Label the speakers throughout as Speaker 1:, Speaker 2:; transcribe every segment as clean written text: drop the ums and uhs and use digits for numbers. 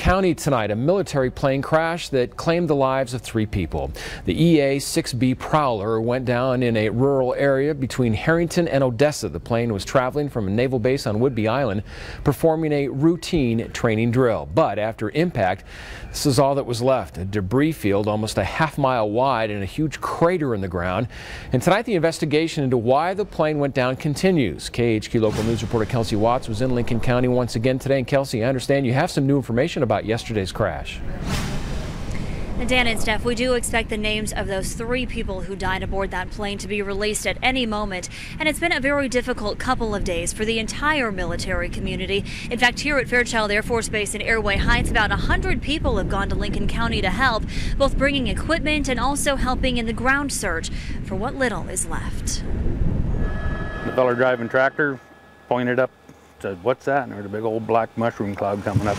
Speaker 1: County tonight, a military plane crash that claimed the lives of 3 people. The EA-6B Prowler went down in a rural area between Harrington and Odessa. The plane was traveling from a naval base on Whidbey Island, performing a routine training drill. But after impact, this is all that was left. A debris field almost a half-mile wide and a huge crater in the ground. And tonight, the investigation into why the plane went down continues. KHQ local news reporter Kelsey Watts was in Lincoln County once again today. And Kelsey, I understand you have some new information about yesterday's crash.
Speaker 2: And Dan and Steph, we do expect the names of those 3 people who died aboard that plane to be released at any moment. And it's been a very difficult couple of days for the entire military community. In fact, here at Fairchild Air Force Base in Airway Heights, about 100 people have gone to Lincoln County to help, both bringing equipment and also helping in the ground search for what little is left.
Speaker 3: The fella driving tractor pointed up, said, "What's that?" And there's a big old black mushroom cloud coming up.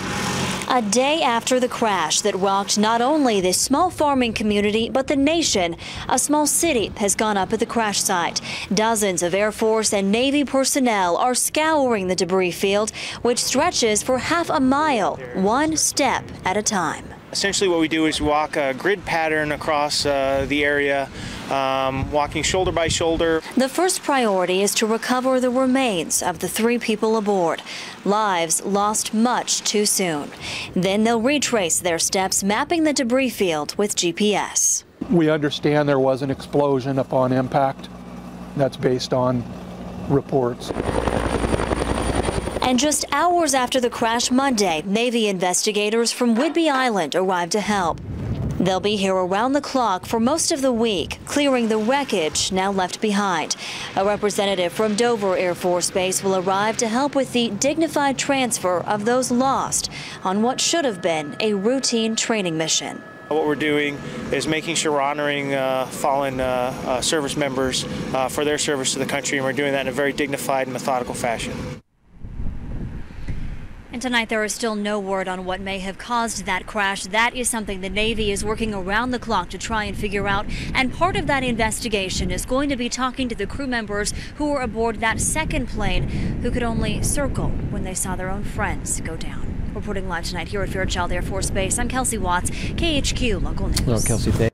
Speaker 2: A day after the crash that rocked not only this small farming community, but the nation, a small city has gone up at the crash site. Dozens of Air Force and Navy personnel are scouring the debris field, which stretches for half a mile, one step at a time.
Speaker 4: Essentially what we do is walk a grid pattern across the area, walking shoulder by shoulder.
Speaker 2: The first priority is to recover the remains of the 3 people aboard, lives lost much too soon. Then they'll retrace their steps, mapping the debris field with GPS.
Speaker 5: We understand there was an explosion upon impact. That's based on reports.
Speaker 2: And just hours after the crash Monday, Navy investigators from Whidbey Island arrived to help. They'll be here around the clock for most of the week, clearing the wreckage now left behind. A representative from Dover Air Force Base will arrive to help with the dignified transfer of those lost on what should have been a routine training mission.
Speaker 4: What we're doing is making sure we're honoring fallen service members for their service to the country, and we're doing that in a very dignified and methodical fashion.
Speaker 2: And tonight there is still no word on what may have caused that crash. That is something the Navy is working around the clock to try and figure out. And part of that investigation is going to be talking to the crew members who were aboard that second plane, who could only circle when they saw their own friends go down. Reporting live tonight here at Fairchild Air Force Base, I'm Kelsey Watts, KHQ Local News.
Speaker 1: Well, Kelsey,